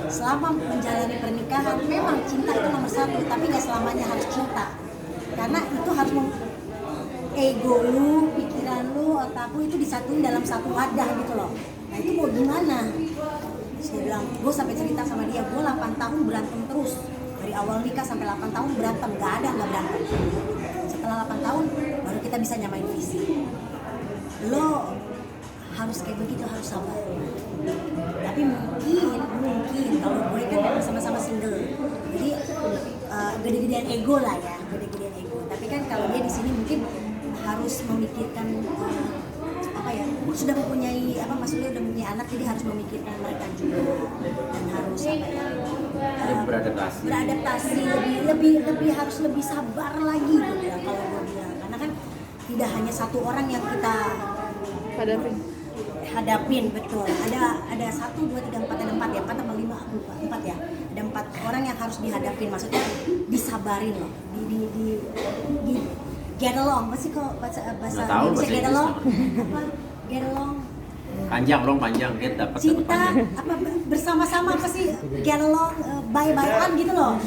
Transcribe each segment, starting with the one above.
selama menjalani pernikahan memang cinta itu nomor satu, tapi nggak selamanya harus cinta, karena itu harus ego lu, pikiran lu, otak lu itu disatuin dalam satu wadah gitu loh. Nah itu mau gimana? Saya bilang, gue sampai cerita sama dia, gue 8 tahun berantem terus dari awal nikah sampai 8 tahun berantem, nggak berantem. Setelah 8 tahun baru kita bisa nyamain visi. Lo harus kayak begitu, harus sabar. Tapi mungkin kalau gue kan memang sama-sama single, jadi gede-gedean ego lah ya, gede-gedean ego. Tapi kan kalau dia di sini mungkin harus memikirkan sudah mempunyai maksudnya udah mempunyai anak, jadi harus memikirkan mereka juga dan harus beradaptasi lebih harus lebih sabar lagi gitu ya kalau gue bilang, karena kan tidak hanya satu orang yang kita hadapin, betul. Ada 1, 2, 3, 4, ada 4 ya, 4 sama 5, aku lupa, 4 ya. Ada 4 orang yang harus dihadapin, maksudnya disabarin loh, di get along, masih kok bahasa Indonesia get along, get along. Panjang, get dapat cinta, bersama-sama apa sih, get along, bye-byean gitu loh.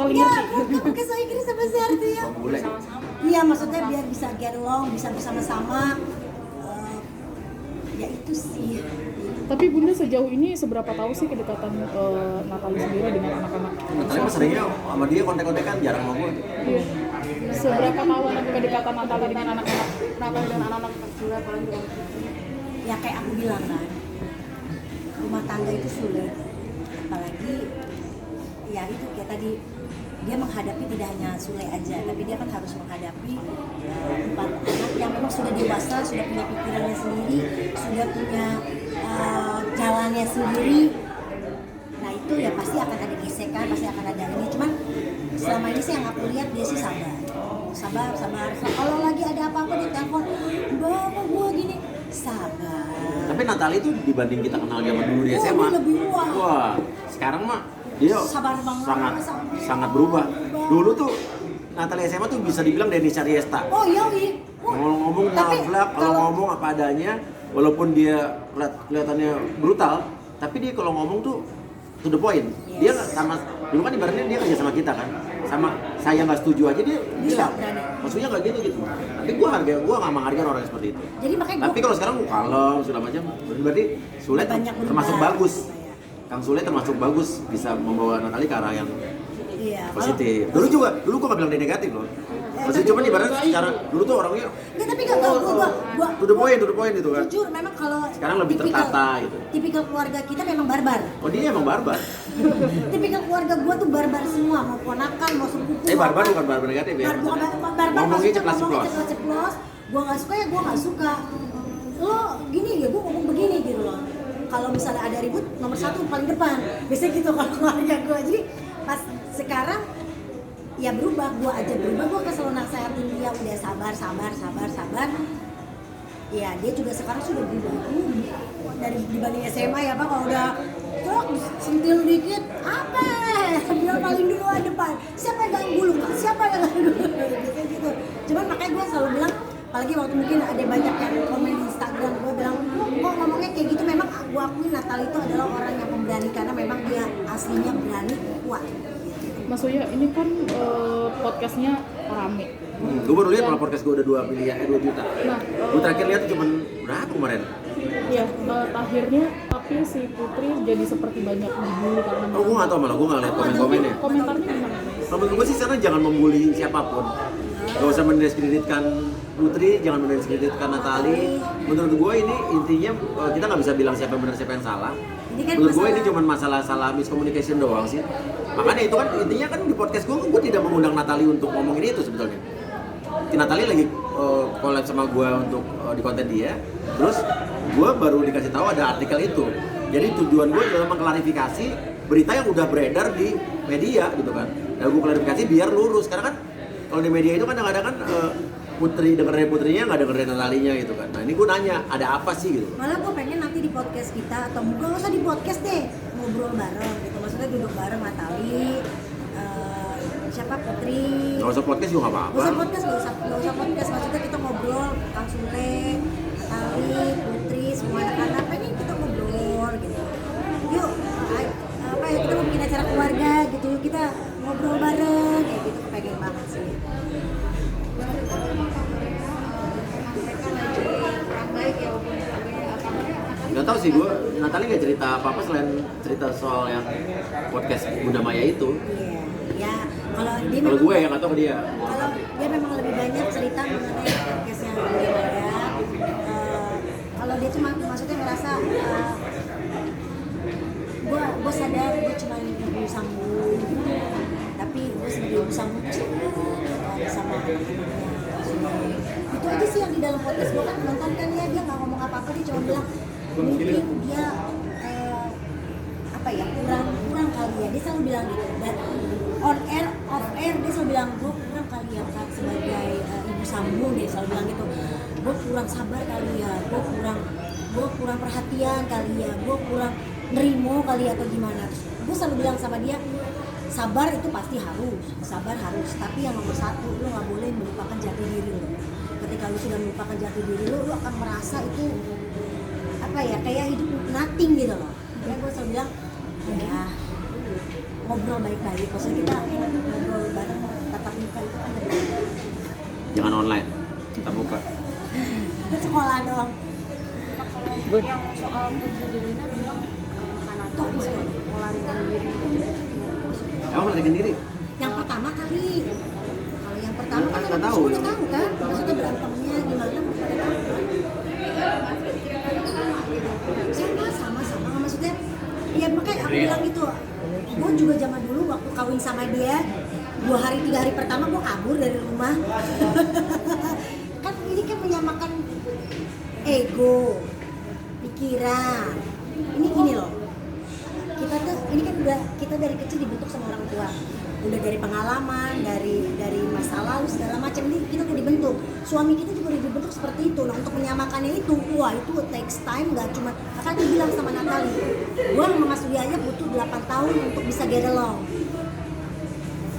Ya, bukan pakai bahasa Inggris apa sih artinya? Iya, maksudnya biar bisa get along, bisa bersama-sama. Ya itu sih. Tapi Bunda sejauh ini seberapa tahu sih kedekatan Natalie sendiri dengan anak-anak? Natalie mas seringnya sama dia kontek-kontekan, jarang sama gue. Iya. Seberapa tahu kedekatan Natalie dengan anak-anak? Natalie dan anak-anak kecil apalagi ya kayak aku bilang kan, rumah tangga itu sulit, apalagi ya itu kayak tadi dia menghadapi tidak hanya Sule aja, tapi dia kan harus menghadapi 4 anak yang memang sudah dewasa, sudah punya pikirannya sendiri, sudah punya jalannya sendiri. Nah itu ya pasti akan ada gesekan, pasti akan ada ini. Cuman selama ini sih yang aku lihat dia sih sabar. Kalau lagi ada apa-apa dia telepon, bapak gua gini, sabar. Tapi Natalie itu dibanding kita kenal zaman dulu di SMA, lebih wah sekarang mah dia sabar banget, sangat berubah. Dulu tuh Natalie SMA tuh bisa dibilang Denny Cariesta. Oh iya. Ngomong nyablak, kalau ngomong apa adanya, walaupun dia kelihatannya brutal, tapi dia kalau ngomong tuh to the point. Yes. Dia sama dulu kan ibaratnya dia kerja sama kita kan, sama saya nggak setuju aja dia bisa. Maksudnya nggak gitu. Tapi gue nggak menghargai orang seperti itu. Jadi makanya tapi kalau sekarang kalem sudah macam, berarti Sule termasuk bagus. Kang Sule termasuk bagus, bisa membawa Natalie ke arah yang positif. Dulu gue gak bilang dia negatif loh. Maksudnya cuma ibaratnya secara dulu tuh orangnya tapi gak tau gue to the point gitu kan. Jujur memang kalau sekarang lebih tertata gitu. Tipikal keluarga kita memang barbar. Oh dia emang barbar. Tipikal keluarga gue tuh barbar semua, mau ponakan, mau sepupu. Barbar bukan barbar negatif ya. Barbar ngomongnya ceplos-ceplos. Gue gak suka ya gue gak suka. Lo gini ya gue ngomong begini gitu loh. Kalau misalnya ada ribut, nomor 1 paling depan. Biasanya gitu kalau keluarga gue. Jadi pas sekarang ya berubah, gue kan selalu nasehatin dia udah sabar. Ya dia juga sekarang sudah berubah. Dari dibanding SMA ya Pak, kalau udah sentil dikit, apa? Dia paling duluan depan. Siapa yang ganggu lu? Siapa yang ganggu lu? Gitu. Cuman makanya gue selalu bilang, apalagi waktu mungkin ada banyak yang komen di Instagram, gue bilang kok ngomongnya kayak gitu. Memang gue akuin Natalie itu adalah orang yang pemberani, karena memang dia aslinya berani, kuat. Mas Uya, ini kan podcastnya rame. Gue baru lihat malah podcast gue udah 2 juta. Nah, gue terakhir lihat cuma berapa kemarin? Iya, akhirnya tapi si Putri jadi seperti banyak dibully karena gue nggak tahu, malah gue nggak lihat komen-komennya. Komentarnya gimana? Menurut gue sih sekarang jangan membuli siapapun. Gak usah mendiskreditkan Putri, jangan mendiskreditkan Natalie. Menurut gue ini intinya kita nggak bisa bilang siapa yang benar siapa yang salah. Menurut gue ini cuma masalah miscommunication doang sih. Makanya itu kan intinya kan di podcast gue tidak mengundang Natalie untuk ngomongin itu sebetulnya. Natalie lagi collab sama gue untuk di konten dia. Terus gue baru dikasih tahu ada artikel itu. Jadi tujuan gue adalah mengklarifikasi berita yang udah beredar di media gitu kan. Dan gue klarifikasi biar lurus. Karena kan kalau di media itu kan kadang-kadang kan Putri dengerin Putrinya nggak dengerin Natalinya gitu kan. Nah ini gue nanya ada apa sih gitu. Malah gue pengen nanti di podcast kita, atau nggak usah di podcast deh, ngobrol bareng gitu. Maksudnya duduk bareng Natalie, siapa Putri. Nggak usah podcast juga nggak apa-apa. Nggak usah podcast. Maksudnya kita ngobrol, Kang Sule, Natalie, Putri, semua anak-anak pengen kita ngobrol gitu. Yuk kita ngobrol bareng kayak gitu, kepengen banget sih. Gak tau sih, gue Natali gak cerita apa-apa selain cerita soal yang podcast Bunda Maya itu. Iya, ya kalau dia Kalau memang, gue yang gak tau ke dia. kalau dia memang lebih banyak cerita mengenai podcastnya Bunda Maya. Kalau dia cuma maksudnya ngerasa gue sadar gue cuma ibu sambung, tapi gue sebagai ibu sambung tuh sama anak-anaknya. Itu aja sih yang di dalam podcast gue kan nonton kan ya, dia nggak ngomong apa-apa, dia cuma bilang mungkin dia apa ya kurang kali ya, dia selalu bilang gitu. Dan on air off air dia selalu bilang gue kurang kali ya Kak, sebagai ibu sambung dia selalu bilang gitu, gue kurang sabar kali ya, gue kurang perhatian kali ya, gue kurang nerimo kali atau gimana. Gue selalu bilang sama dia, sabar itu pasti harus, sabar harus, tapi yang nomor satu, lo nggak boleh melupakan jati diri lo. Ketika lo sudah melupakan jati diri lo akan merasa itu apa ya, kayak hidup nothing gitu loh. Makanya gue selalu bilang, ya ngobrol baik-baik, maksudnya kita ngobrol bareng, tatap muka itu kan lebih Jangan online, kita buka. sekolah doang. Bun. Yang soal kejadiannya bilang karena tuh melarikan diri. Emang melarikan diri? Yang pertama kali, kalau yang pertama kan Nggak tahu. udah tahu kan, maksudnya berantemnya gimana udah tahu kan. Sama maksudnya ya, makanya aku bilang gitu, gue juga zaman dulu waktu kawin sama dia 2 hari 3 hari pertama gue kabur dari rumah. Kan ini kan menyamakan ego, pikiran. Ini gini loh, kita tuh ini kan udah, kita dari kecil dibentuk sama orang tua, udah dari pengalaman, dari masa lalu segala macam, ini kita udah dibentuk. Suami kita juga udah dibentuk seperti itu. Nah untuk menyamakannya itu, wah itu takes time. Nggak cuma, akan bilang sama Natali, gua sama Mas Surya aja butuh 8 tahun untuk bisa get along.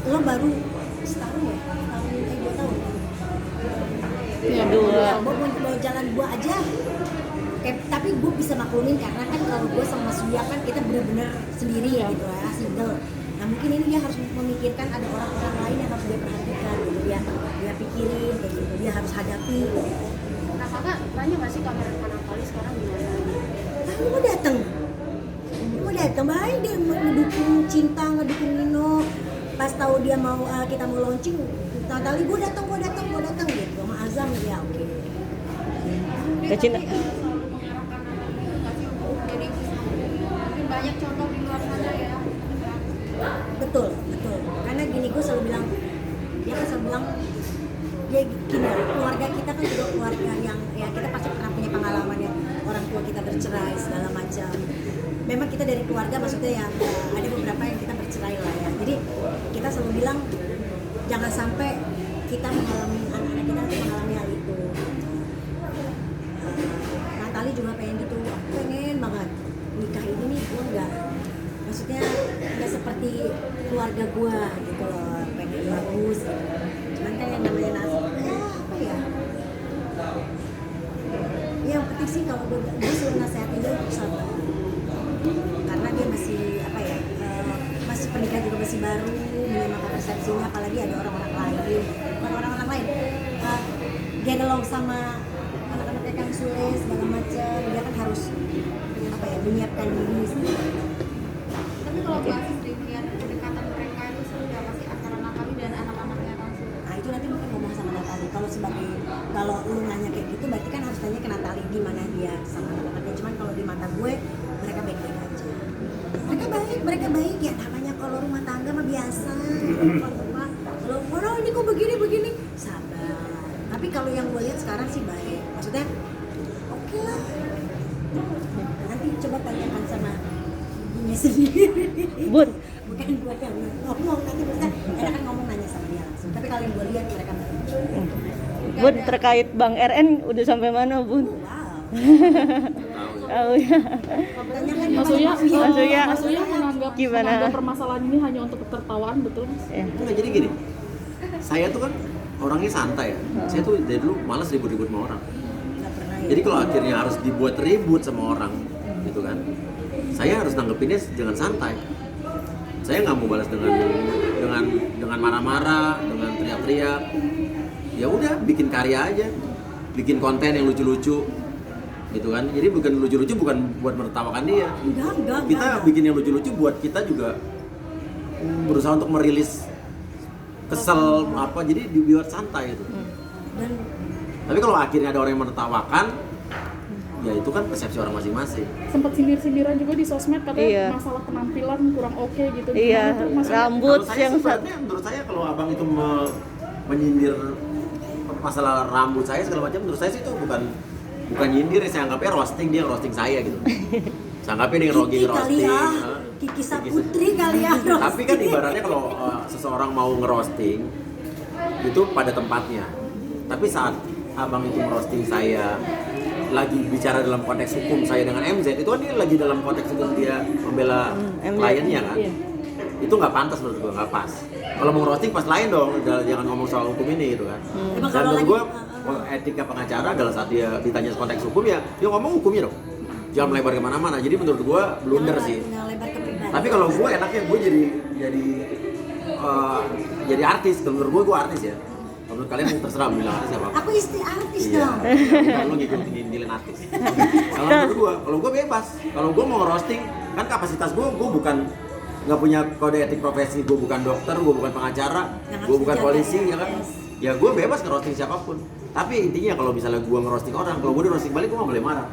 Lo baru setahun ya, 2 tahun. Ya, Gue mau jalan gua aja. Tapi gue bisa maklumin karena kan kalau gue sama Mas Surya kan kita benar-benar sendiri ya gitu ya, single. Nah mungkin ini dia harus memikirkan ada orang-orang lain yang harus dia perhatikan gitu, dia pikirin kayak gitu, dia harus hadapi gitu. Nah kakak tanya nggak sih kamera Natali sekarang gimana? Tapi gue datang baik, dia ngedukung Cinta, ngedukung Nino. Pas tahu dia mau kita mau launching, Natali gue datang gitu sama Azam ya oke. Cinta. Mungkin banyak contoh di luar sana ya. Betul. Karena gini, gue selalu bilang, dia kan selalu bilang, ya gini, keluarga kita kan juga keluarga yang ya kita pasti pernah punya pengalaman ya, orang tua kita bercerai segala macam. Memang kita dari keluarga maksudnya ya ada beberapa yang kita bercerai lah ya. Jadi kita selalu bilang jangan sampai kita mengalami, anak-anak kita nanti mengalami hal itu. Natali juga pengen gitu, aku pengen banget nikah ini nih, gue enggak, maksudnya nggak seperti keluarga gue gitu loh, pengen bagus gitu. Cuman kan yang namanya apa ya, yang penting sih kalau gue selalu nasehatin dia untuk sabar, karena dia masih apa ya, masih pernikahan juga masih baru, menyamakan persepsinya, apalagi ada orang-orang lain, get along sama anak-anaknya Kang Sule segala macam, dia kan harus apa ya, menyiapkan diri sendiri. Tapi kalau basis dilihat kedekatan mereka itu seperti apa sih antara Natali dan anak-anaknya Kang Sule? Nah itu nanti mungkin ngomong sama Natali. Kalau lu nanya kayak gitu, berarti kan harus tanya ke Natali gimana dia sama anak-anaknya. Cuman kalau di mata gue, mereka baik-baik aja. Mereka baik ya, namanya kalau rumah tangga mah biasa. Kalau ini kok begini, sabar. Tapi kalau yang gue lihat sekarang sih baik. Maksudnya, oke lah. Nanti coba tanyakan sama ibunya sendiri. Bun. Bukan gue yang ngomong, nanti bisa enak kan ngomong nanya sama dia langsung. Tapi kalau yang gue lihat mereka baik. Bun, terkait Bang RN udah sampai mana, Bun? Wow. Oh ya. Tanyakan Mas Uya menganggap menganggap permasalahan ini hanya untuk tertawaan, betul Mas? Enggak, jadi gini, saya tuh kan orangnya santai ya. Saya tuh dari dulu malas ribut-ribut sama orang. nggak pernah ya. Jadi kalau akhirnya harus dibuat ribut sama orang, gitu kan, saya harus nanggepinnya dengan santai. Saya nggak mau balas dengan marah-marah, dengan teriak-teriak. Ya udah, bikin karya aja, bikin konten yang lucu-lucu, gitu kan. Jadi bukan lucu-lucu bukan buat menertawakan dia. Kita bikin yang lucu-lucu buat kita juga berusaha untuk merilis kesel apa, jadi dibuat santai itu. Dan Tapi kalau akhirnya ada orang yang menertawakan, ya itu kan persepsi orang masing-masing. Sempat sindir-sindiran juga di sosmed katanya Iya. masalah penampilan kurang oke gitu. Iya, Gimana tuh maksudnya? rambut Kalau saya yang sebenarnya menurut saya kalau abang itu menyindir masalah rambut saya segala macam, menurut saya sih itu bukan nyindir, saya anggapnya roasting, dia roasting saya gitu. Saya anggapnya dia Kiki kali roasting. ya, Kiki Saputri kali ya. Tapi kan ibaratnya kalau seseorang mau ngerosting itu pada tempatnya. Tapi saat abang itu merosting saya lagi bicara dalam konteks hukum saya dengan MZ, itu kan dia lagi dalam konteks hukum, dia membela kliennya kan. Iya. Itu nggak pantas menurut gua, nggak pas. Kalau mau roasting pas lain dong, jangan ngomong soal hukum ini gitu kan. Emang Dan kalau menurut lagi- gua etika pengacara adalah saat dia ditanya konteks hukum ya dia ngomong hukumnya dong. Jangan melebar kemana-mana. Jadi menurut gua blunder sih. Jangan lebar ke pribadi. Tapi kalau gue enaknya gue jadi artis. Kalau menurut gue artis ya. Kalau menurut kalian terserah bilang artis apa. Aku istri artis Iya. dong. Kalau lu ngikutin artis. Kalau gue bebas. Kalau gue mau roasting, kan kapasitas gue bukan nggak punya kode etik profesi. Gue bukan dokter, gue bukan pengacara, Yang gue harus bukan dijaga, polisi, ya kan. yes. Ya gue bebas ngerosting siapapun. Tapi intinya kalau misalnya gue ngerosting orang, kalau gue di roasting balik gue nggak boleh marah.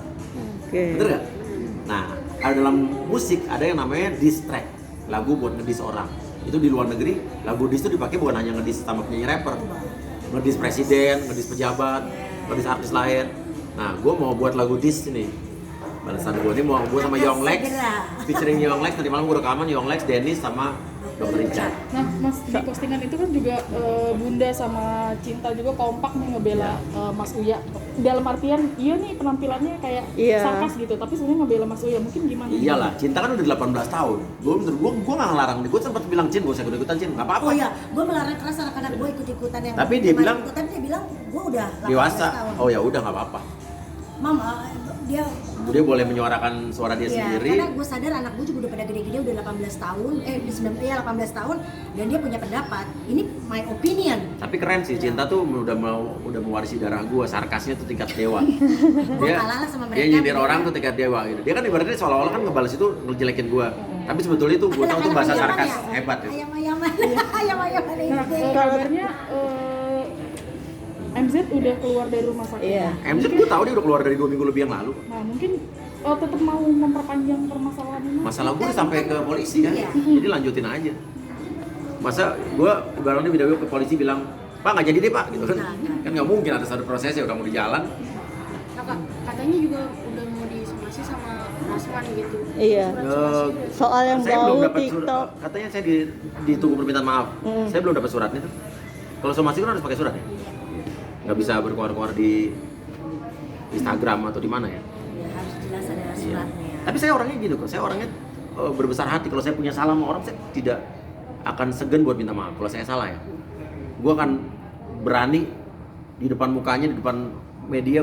Oke. Bener gak? Nah, ada dalam musik ada yang namanya diss track, lagu buat ngediss orang. Itu di luar negeri, lagu diss itu dipakai bukan hanya ngediss sama penyanyi rapper, ngediss presiden, ngediss pejabat, ngediss artis lain. Nah, gue mau buat lagu diss ini. Balasan gue ini mau gue sama Akan Yonglex, segera. featuring Yonglex. Nanti malam gue rekaman Yonglex, Dennis sama Dr. Richard. Nah, Mas, di postingan itu kan juga Bunda sama Cinta juga kompak nih ngebela Mas Uya. Dalam artian, iya nih penampilannya kayak Iya. sarkas gitu, tapi sebenarnya ngebela Mas Uya. Mungkin gimana? Iyalah, Cinta kan udah 18 tahun. Gue nggak ngelarang, gue sempat bilang Cin, gue usah ikutan Cin, nggak apa-apa. Oh iya, gue melarang keras anak-anak gue ikut-ikutan yang Tapi dia kemarin bilang- ikutan, dia bilang gue udah 18 Dewasa. tahun. Oh ya udah nggak apa-apa. Mama, dia Dia boleh menyuarakan suara dia Iya, sendiri. karena gue sadar anak gue juga udah pada gede-gede, udah 18 tahun, 18 tahun, dan dia punya pendapat. Ini my opinion. Tapi keren sih, Cinta tuh udah mewarisi darah gue, sarkasnya tuh tingkat dewa. Gua kalah lah sama dia mereka, nyindir gitu. orang tuh tingkat dewa gitu. Dia kan ibaratnya seolah-olah kan ngebales itu ngejelekin gue. Tapi sebetulnya itu gue tahu tuh bahasa sarkas hebat gitu. Ayam-ayaman, ayam-ayaman Nah, ini. kabarnya MZ udah keluar dari rumah sakit. Iya. MZ gue tahu dia udah keluar dari 2 minggu lebih yang lalu. Nah, mungkin tetap mau memperpanjang permasalahan ini. Masalah gue sampai ke polisi kan, Iya. jadi lanjutin aja. Masa gue udah video ke polisi bilang, Pak nggak jadi deh Pak, gitu kan? Kan nggak mungkin ada satu prosesnya udah mau di jalan. Katanya juga udah mau disomasi sama Rasman gitu. Iya. Soal yang Saya belum bau dapat TikTok. katanya saya ditunggu permintaan maaf. Saya belum dapat suratnya tuh. Kalau somasi kan harus pakai surat ya? Nggak bisa berkuar-kuar di Instagram atau di mana ya? Ya, harus jelas ada Iya. suratnya. Tapi saya orangnya gitu kok. Saya orangnya berbesar hati. Kalau saya punya salah sama orang, saya tidak akan segan buat minta maaf. Kalau saya salah ya, gue akan berani di depan mukanya, di depan media.